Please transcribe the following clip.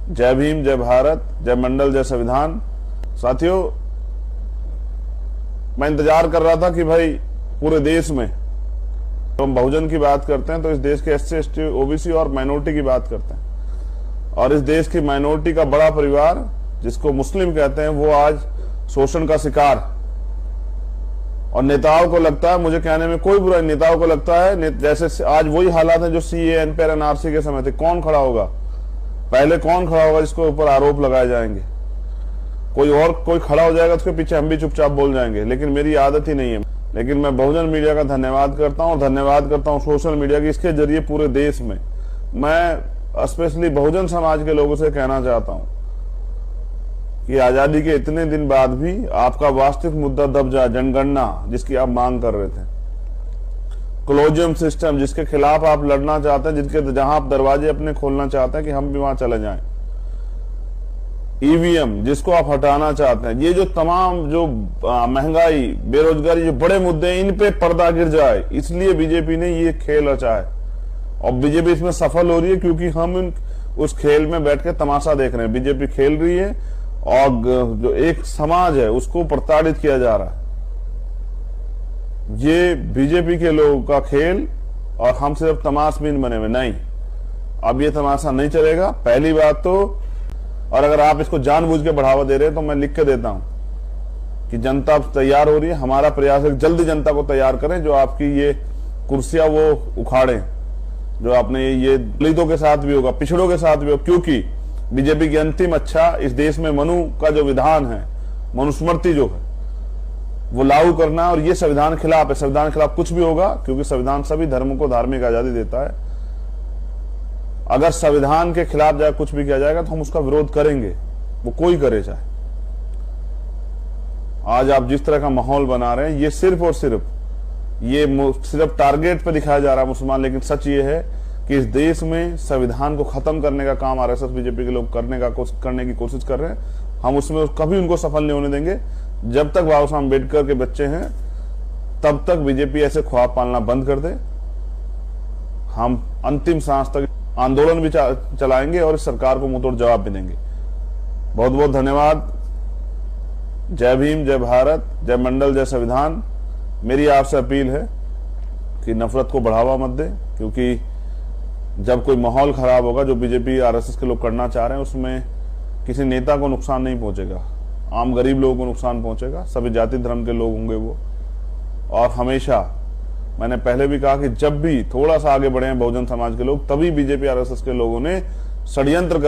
जय भीम, जय भारत, जय मंडल, जय संविधान। साथियों, मैं इंतजार कर रहा था कि भाई पूरे देश में तो हम बहुजन की बात करते हैं तो इस देश के एससी, एसटी, ओबीसी और माइनॉरिटी की बात करते हैं। और इस देश की माइनॉरिटी का बड़ा परिवार जिसको मुस्लिम कहते हैं वो आज शोषण का शिकार। और नेताओं को लगता है, मुझे कहने में कोई बुराई, नेताओं को लगता है जैसे आज वही हालात है जो सीएए, एनपीआर, एनआरसी के समय थे। कौन खड़ा होगा पहले, कौन खड़ा होगा जिसके ऊपर आरोप लगाए जाएंगे? कोई खड़ा हो जाएगा, उसके पीछे हम भी चुपचाप बोल जाएंगे। लेकिन मेरी आदत ही नहीं है। लेकिन मैं बहुजन मीडिया का धन्यवाद करता हूं, धन्यवाद करता हूं सोशल मीडिया की। इसके जरिए पूरे देश में मैं स्पेशली बहुजन समाज के लोगों से कहना चाहता हूं कि आजादी के इतने दिन बाद भी आपका वास्तविक मुद्दा दब जाए, जनगणना जिसकी आप मांग कर रहे थे, क्लोजियम सिस्टम जिसके खिलाफ आप लड़ना चाहते हैं, जिनके जहां आप दरवाजे अपने खोलना चाहते हैं कि हम भी वहां चले जाएं, ईवीएम जिसको आप हटाना चाहते हैं, ये जो तमाम जो महंगाई, बेरोजगारी, जो बड़े मुद्दे हैं, इन पे पर्दा गिर जाए, इसलिए बीजेपी ने ये खेल रचा है। और बीजेपी इसमें सफल हो रही है क्योंकि हम उस खेल में बैठ के तमाशा देख रहे हैं। बीजेपी खेल रही है और जो एक समाज है उसको प्रताड़ित किया जा रहा है। ये बीजेपी के लोगों का खेल और हम सिर्फ तमाशबीन बने हुए नहीं। अब ये तमाशा नहीं चलेगा, पहली बात तो। और अगर आप इसको जानबूझ के बढ़ावा दे रहे हैं तो मैं लिख के देता हूं कि जनता तैयार हो रही है। हमारा प्रयास है जल्दी जनता को तैयार करें, जो आपकी ये कुर्सियां वो उखाड़े, जो आपने ये दलितों के साथ भी होगा, पिछड़ों के साथ भी होगा। क्योंकि बीजेपी की अंतिम अच्छा इस देश में मनु का जो विधान है, मनुस्मृति जो है वो लागू करना, और ये संविधान खिलाफ है। संविधान खिलाफ कुछ भी होगा क्योंकि संविधान सभी धर्मों को धार्मिक आजादी देता है। अगर संविधान के खिलाफ जाए कुछ भी किया जाएगा तो हम उसका विरोध करेंगे, वो कोई करे चाहे। आज आप जिस तरह का माहौल बना रहे हैं, ये सिर्फ और सिर्फ टारगेट पे दिखाया जा रहा है मुसलमान। लेकिन सच ये है कि इस देश में संविधान को खत्म करने का काम आरएसएस, बीजेपी के लोग करने की कोशिश कर रहे हैं। हम उसमें कभी उनको सफल नहीं होने देंगे। जब तक बाबा साहब अम्बेडकर के बच्चे हैं तब तक बीजेपी ऐसे ख्वाब पालना बंद कर दे। हम अंतिम सांस तक आंदोलन भी चलाएंगे और इस सरकार को मुंहतोड़ जवाब भी देंगे। बहुत बहुत धन्यवाद। जय भीम, जय भारत, जय मंडल, जय संविधान। मेरी आपसे अपील है कि नफरत को बढ़ावा मत दे, क्योंकि जब कोई माहौल खराब होगा जो बीजेपी, आरएसएस के लोग करना चाह रहे हैं, उसमें किसी नेता को नुकसान नहीं पहुंचेगा, आम गरीब लोगों को नुकसान पहुंचेगा। सभी जाति धर्म के लोग होंगे वो। और हमेशा मैंने पहले भी कहा कि जब भी थोड़ा सा आगे बढ़े हैं बहुजन समाज के लोग, तभी बीजेपी, आरएसएस के लोगों ने षड्यंत्र कर